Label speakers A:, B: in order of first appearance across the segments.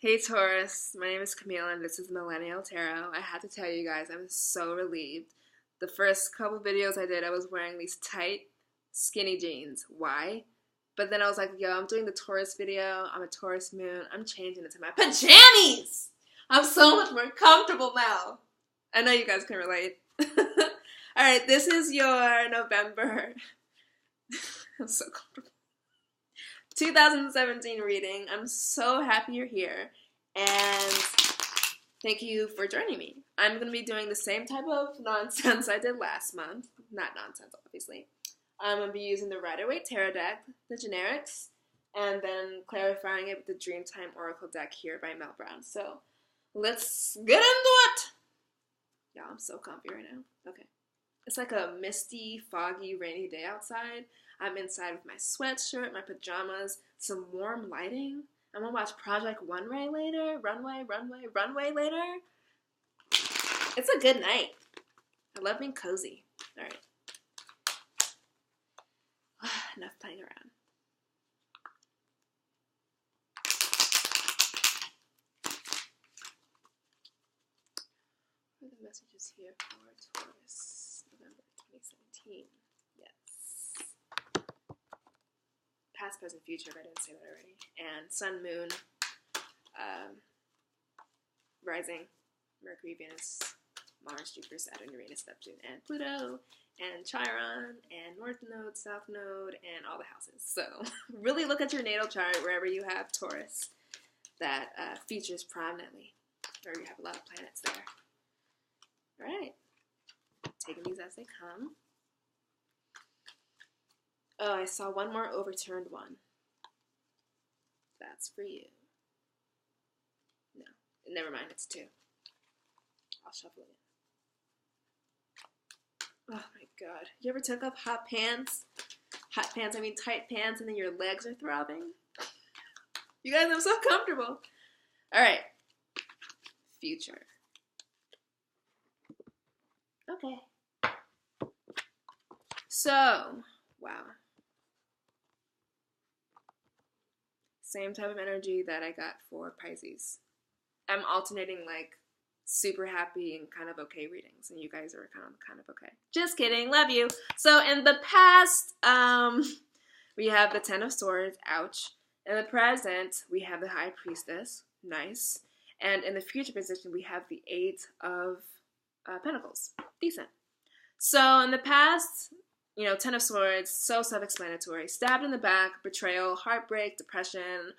A: Hey Taurus, my name is Camille and this is Millennial Tarot. I had to tell you guys, I'm so relieved. The first couple videos I did, I was wearing these tight, skinny jeans. Why? But then I was like, yo, I'm doing the Taurus video. I'm a Taurus Moon. I'm changing it to my pajamas! I'm so much more comfortable now. I know you guys can relate. Alright, this is your November. I'm so comfortable. 2017 reading. I'm so happy you're here, and thank you for joining me. I'm going to be doing the same type of nonsense I did last month. Not nonsense, obviously. I'm going to be using the Rider-Waite Tarot deck, the generics, and then clarifying it with the Dreamtime Oracle deck here by Mel Brown. So, let's get into it! Y'all, I'm so comfy right now. Okay. It's like a misty, foggy, rainy day outside. I'm inside with my sweatshirt, my pajamas, some warm lighting. I'm gonna watch Project Runway later. Runway later. It's a good night. I love being cozy. Alright. Enough playing around. What are the messages here for Taurus, November 2017? Past, present, future, if I didn't say that already. And Sun, Moon, Rising, Mercury, Venus, Mars, Jupiter, Saturn, Uranus, Neptune, and Pluto, and Chiron, and North Node, South Node, and all the houses. So really look at your natal chart wherever you have Taurus that features prominently, or you have a lot of planets there. Alright, taking these as they come. Oh, I saw one more overturned one. That's for you. No, never mind, it's two. I'll shuffle it in. Oh my god. You ever took off hot pants? Hot pants, I mean tight pants, and then your legs are throbbing? You guys, I'm so comfortable. Alright. Future. Okay. So, wow. Same type of energy that I got for Pisces. I'm alternating like super happy and kind of okay readings, and you guys are kind of okay. Just kidding, love you. So in the past, we have the Ten of Swords, ouch. In the present, we have the High Priestess, nice. And in the future position, we have the Eight of Pentacles, decent. So in the past, you know, Ten of Swords, so self-explanatory. Stabbed in the back, betrayal, heartbreak, depression,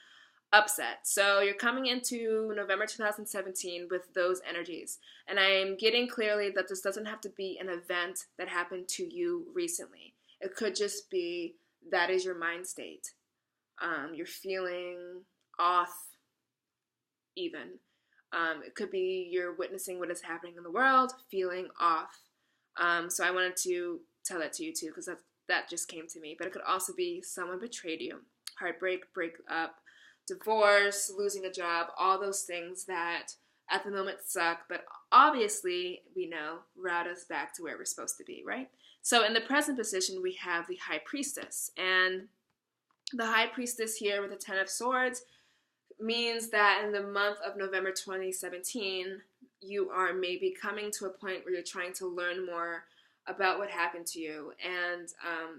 A: upset. So you're coming into November 2017 with those energies. And I'm getting clearly that this doesn't have to be an event that happened to you recently. It could just be that is your mind state. You're feeling off even. It could be you're witnessing what is happening in the world, feeling off. So I wanted to tell that to you too, because that just came to me. But it could also be someone betrayed you, heartbreak, breakup, divorce, losing a job, all those things that at the moment suck, but obviously we know route us back to where we're supposed to be, right? So in the present position, we have the High Priestess, and the High Priestess here with the Ten of Swords means that in the month of November 2017, you are maybe coming to a point where you're trying to learn more about what happened to you. And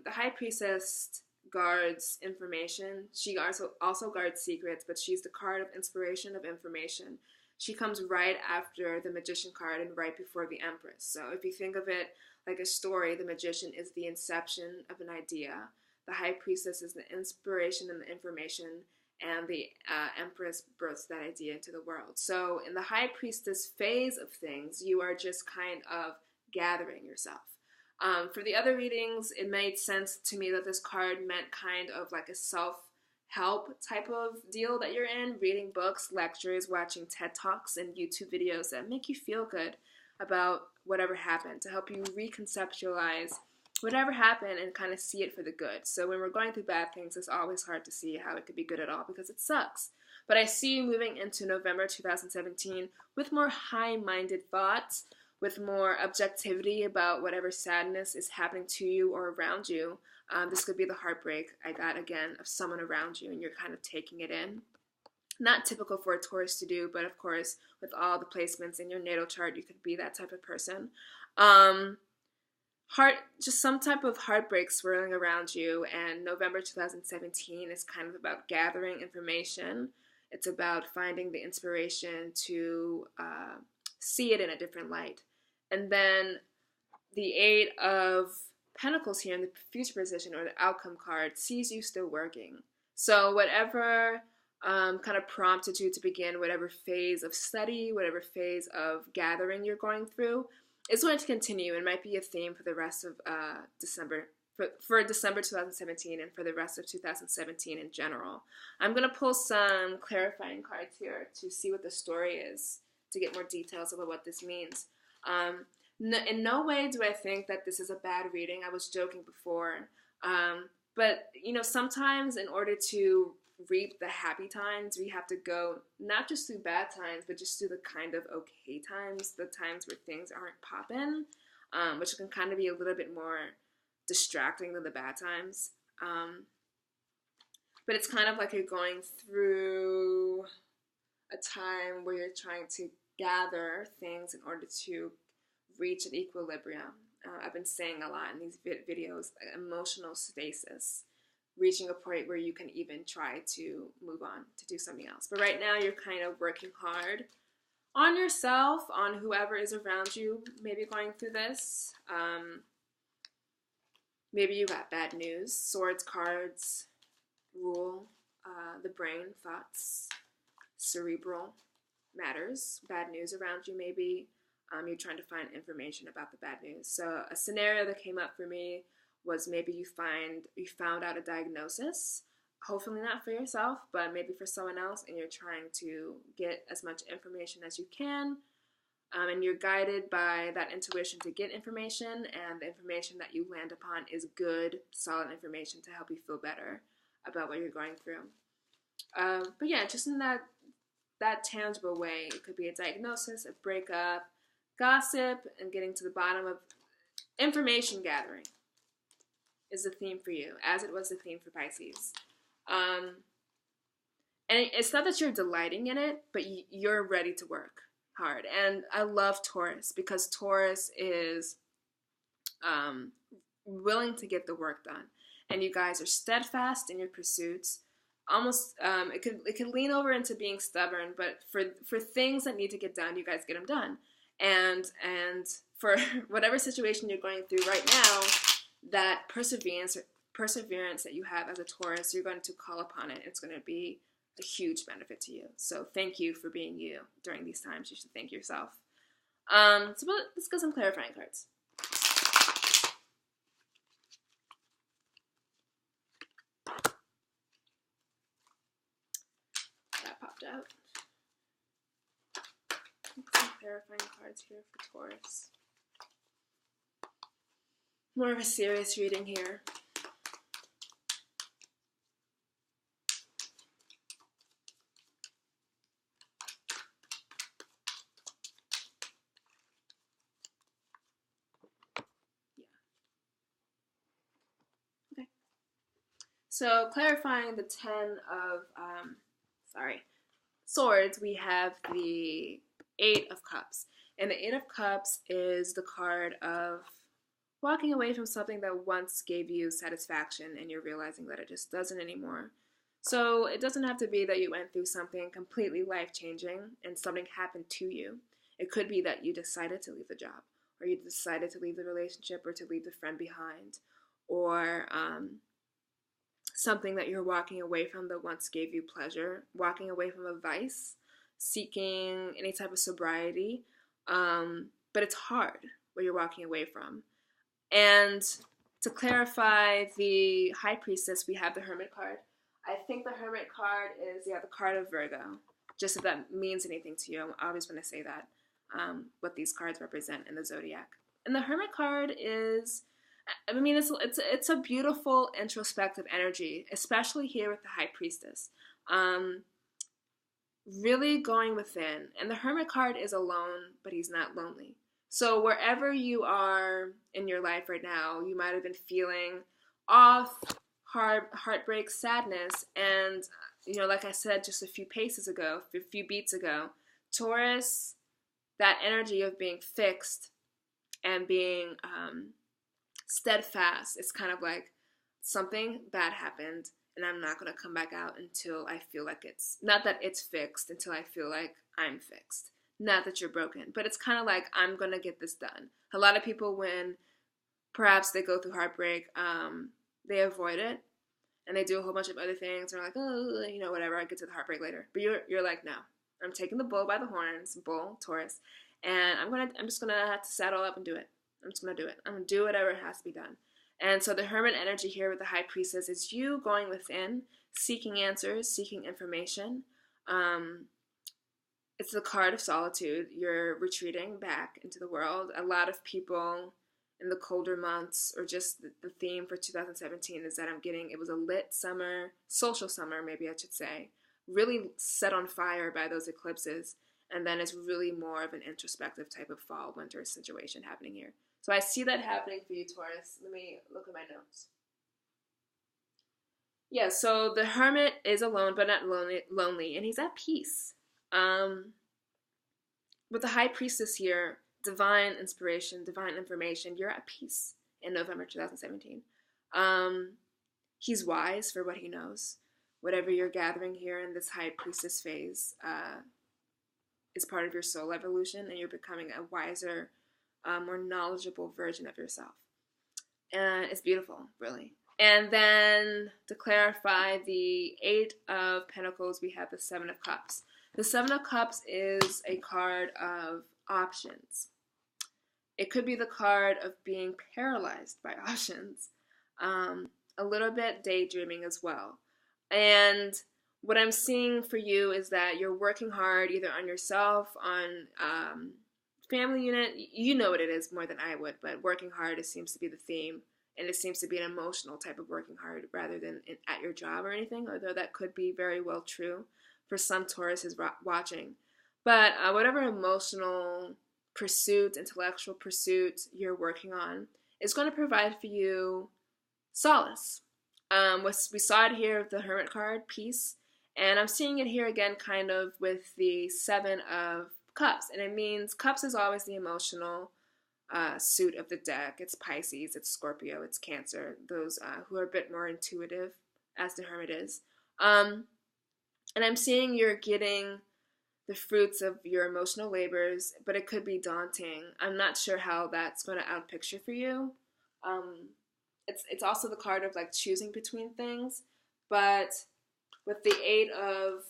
A: the High Priestess guards information. She also guards secrets, but she's the card of inspiration, of information. She comes right after the Magician card and right before the Empress. So if you think of it like a story, the Magician is the inception of an idea. The High Priestess is the inspiration and the information, and the Empress births that idea into the world. So in the High Priestess phase of things, you are just kind of gathering yourself. For the other readings, it made sense to me that this card meant kind of like a self-help type of deal that you're in, reading books, lectures, watching TED Talks, and YouTube videos that make you feel good about whatever happened, to help you reconceptualize whatever happened and kind of see it for the good. So when we're going through bad things, it's always hard to see how it could be good at all because it sucks. But I see you moving into November 2017 with more high-minded thoughts, with more objectivity about whatever sadness is happening to you or around you. This could be the heartbreak I got again of someone around you, and you're kind of taking it in. not typical for a Taurus to do, but of course, with all the placements in your natal chart, you could be that type of person. Just some type of heartbreak swirling around you, and November 2017 is kind of about gathering information. It's about finding the inspiration to see it in a different light. And then the Eight of Pentacles here in the future position, or the outcome card, sees you still working. So whatever kind of prompted you to begin whatever phase of study, whatever phase of gathering you're going through, it's going to continue. It might be a theme for the rest of December, for December 2017 and for the rest of 2017 in general. I'm going to pull some clarifying cards here to see what the story is, to get more details about what this means. In no way do I think that this is a bad reading. I was joking before. But, you know, sometimes in order to reap the happy times, we have to go not just through bad times, but just through the kind of okay times, the times where things aren't popping, which can kind of be a little bit more distracting than the bad times. But it's kind of like you're going through a time where you're trying to gather things in order to reach an equilibrium. I've been saying a lot in these videos, emotional stasis, reaching a point where you can even try to move on, to do something else. But right now you're kind of working hard on yourself, on whoever is around you, maybe going through this. Maybe you got bad news. Swords cards rule the brain, thoughts, cerebral matters. Bad news around you, maybe. You're trying to find information about the bad news. So a scenario that came up for me was maybe you found out a diagnosis, hopefully not for yourself, but maybe for someone else, and you're trying to get as much information as you can, and you're guided by that intuition to get information, and the information that you land upon is good, solid information to help you feel better about what you're going through. But yeah, just in that tangible way, it could be a diagnosis, a breakup, gossip, and getting to the bottom of information gathering is the theme for you, as it was the theme for Pisces. And it's not that you're delighting in it, but you're ready to work hard. And I love Taurus, because Taurus is willing to get the work done. And you guys are steadfast in your pursuits. Almost, it could lean over into being stubborn, but for things that need to get done, you guys get them done. And for whatever situation you're going through right now, that perseverance that you have as a Taurus, you're going to call upon it. It's going to be a huge benefit to you. So thank you for being you during these times. You should thank yourself. So let's get some clarifying cards. That popped out. Some clarifying cards here for Taurus. More of a serious reading here. Yeah. Okay. So clarifying the 10 of Swords, we have the 8 of Cups. And the 8 of Cups is the card of walking away from something that once gave you satisfaction and you're realizing that it just doesn't anymore. So it doesn't have to be that you went through something completely life-changing and something happened to you. It could be that you decided to leave the job, or you decided to leave the relationship, or to leave the friend behind, or something that you're walking away from that once gave you pleasure, walking away from a vice, seeking any type of sobriety, but it's hard what you're walking away from. And to clarify the High Priestess, we have the Hermit card. I think the Hermit card is, the card of Virgo, just if that means anything to you. I always want to say that, what these cards represent in the zodiac. And the Hermit card is, I mean, it's a beautiful introspective energy, especially here with the High Priestess. Really going within. And the Hermit card is alone, but he's not lonely. So wherever you are in your life right now, you might have been feeling off, heartbreak, sadness, and like I said just a few beats ago, Taurus, that energy of being fixed and being steadfast, it's kind of like something bad happened and I'm not going to come back out until I feel like not that it's fixed, until I feel like I'm fixed. Not that you're broken, but it's kind of like, I'm going to get this done. A lot of people, when perhaps they go through heartbreak, they avoid it and they do a whole bunch of other things. They're like, oh, whatever, I'll get to the heartbreak later. But you're like, no, I'm taking the bull by the horns, bull, Taurus, and I'm just going to have to saddle up and do it. I'm just going to do it. I'm going to do whatever has to be done. And so the Hermit energy here with the High Priestess is you going within, seeking answers, seeking information. It's the card of solitude. You're retreating back into the world. A lot of people in the colder months, or just the theme for 2017 is that I'm getting, it was a lit summer, social summer maybe I should say, really set on fire by those eclipses. And then it's really more of an introspective type of fall, winter situation happening here. So I see that happening for you, Taurus. Let me look at my notes. Yeah, so the Hermit is alone, but not lonely, and he's at peace. With the High Priestess here, divine inspiration, divine information, you're at peace in November 2017. He's wise for what he knows. Whatever you're gathering here in this High Priestess phase is part of your soul evolution, and you're becoming a wiser, more knowledgeable version of yourself. And it's beautiful, really. And then to clarify the 8 of Pentacles, we have the 7 of Cups. The 7 of Cups is a card of options. It could be the card of being paralyzed by options. A little bit daydreaming as well. And what I'm seeing for you is that you're working hard either on yourself, on family unit. You know what it is more than I would, but working hard, it seems to be the theme. And it seems to be an emotional type of working hard rather than at your job or anything, although that could be very well true for some Tauruses watching. But whatever emotional pursuit, intellectual pursuit you're working on is going to provide for you solace. We saw it here with the Hermit card, peace, and I'm seeing it here again kind of with the 7 of Cups. And it means Cups is always the emotional suit of the deck. It's Pisces, it's Scorpio, it's Cancer, those who are a bit more intuitive, as the Hermit is. And I'm seeing you're getting the fruits of your emotional labors, but it could be daunting. I'm not sure how that's going to outpicture for you. It's also the card of like choosing between things, but with the 8 of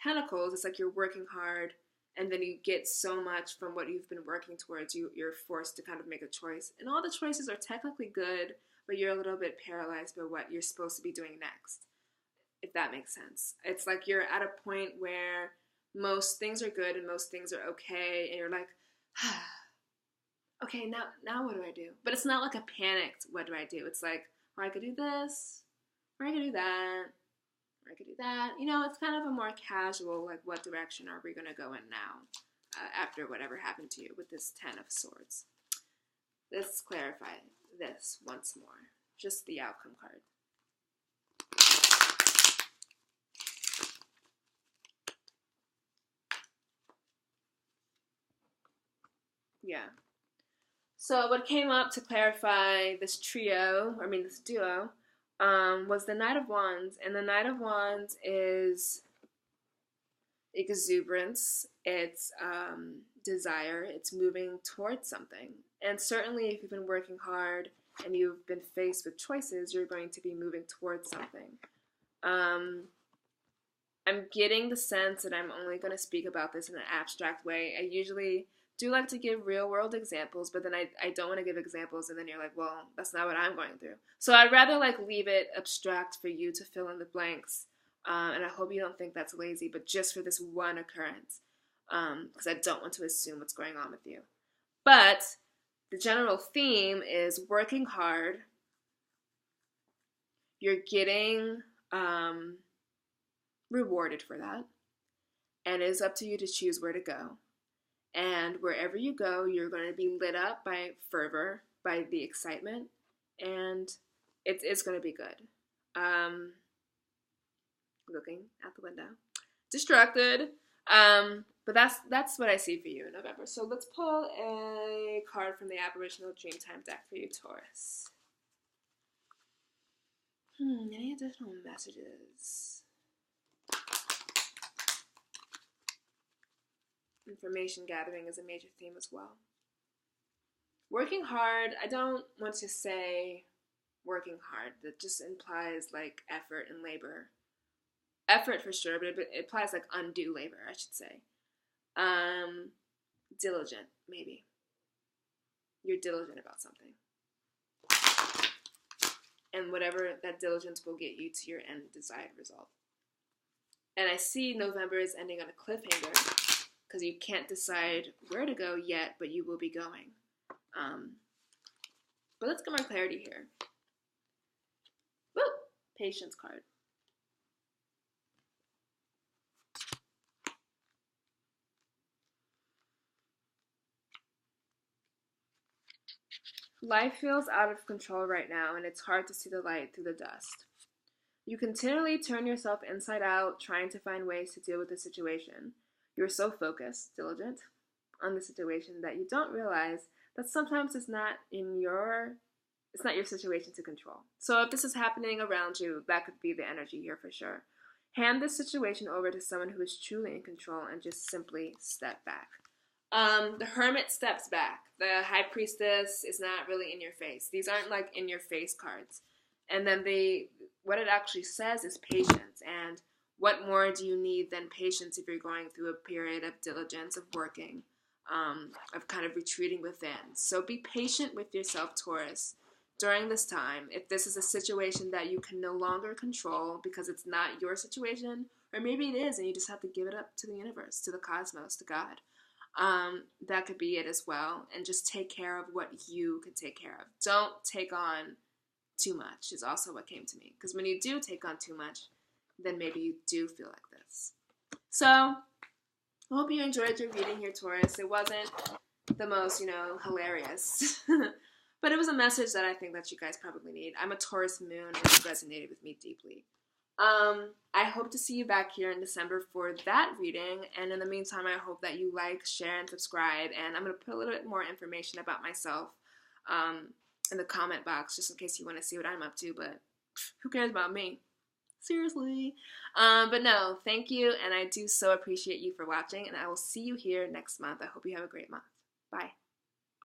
A: Pentacles, it's like you're working hard, and then you get so much from what you've been working towards. You're forced to kind of make a choice. And all the choices are technically good, but you're a little bit paralyzed by what you're supposed to be doing next, if that makes sense. It's like you're at a point where most things are good and most things are okay, and you're like, okay, now what do I do? But it's not like a panicked, what do I do? It's like, or I could do this, or I could do that, or I could do that. It's kind of a more casual, like, what direction are we going to go in now after whatever happened to you with this 10 of Swords. Let's clarify this once more. Just the outcome card. Yeah. So what came up to clarify this this duo, was the Knight of Wands. And the Knight of Wands is exuberance, it's desire, it's moving towards something. And certainly if you've been working hard and you've been faced with choices, you're going to be moving towards something. I'm getting the sense that I'm only going to speak about this in an abstract way. I usually do like to give real world examples, but then I don't want to give examples and then you're like, well, that's not what I'm going through. So I'd rather like leave it abstract for you to fill in the blanks. And I hope you don't think that's lazy, but just for this one occurrence, because I don't want to assume what's going on with you. But the general theme is working hard. You're getting rewarded for that. And it is up to you to choose where to go. And wherever you go, you're going to be lit up by fervor, by the excitement, and it's going to be good. looking out the window, distracted. But that's what I see for you in November. So let's pull a card from the Aboriginal Dreamtime deck for you, Taurus. Any additional messages? Information gathering is a major theme as well. Working hard, I don't want to say working hard. That just implies like effort and labor. Effort for sure, but it implies like undue labor, I should say. Diligent, maybe. You're diligent about something. And whatever that diligence will get you to your end desired result. And I see November is ending on a cliffhanger because you can't decide where to go yet, but you will be going. But let's get more clarity here. Woo! Patience card. Life feels out of control right now, and it's hard to see the light through the dust. You continually turn yourself inside out, trying to find ways to deal with the situation. You're so focused, diligent, on the situation that you don't realize that sometimes it's not your situation to control. So if this is happening around you, that could be the energy here for sure. Hand this situation over to someone who is truly in control and just simply step back. The Hermit steps back. The High Priestess is not really in your face. These aren't like in your face cards. And then what it actually says is patience. And what more do you need than patience if you're going through a period of diligence, of working, of kind of retreating within. So be patient with yourself, Taurus, during this time. If this is a situation that you can no longer control because it's not your situation, or maybe it is and you just have to give it up to the universe, to the cosmos, to God. That could be it as well. And just take care of what you can take care of. Don't take on too much is also what came to me. Because when you do take on too much, then maybe you do feel like this. So, I hope you enjoyed your reading here, Taurus. It wasn't the most, hilarious. But it was a message that I think that you guys probably need. I'm a Taurus moon, and it resonated with me deeply. I hope to see you back here in December for that reading, and in the meantime, I hope that you like, share, and subscribe, and I'm going to put a little bit more information about myself in the comment box, just in case you want to see what I'm up to, but who cares about me? Seriously. But no, thank you, and I do so appreciate you for watching, and I will see you here next month. I hope you have a great month. Bye.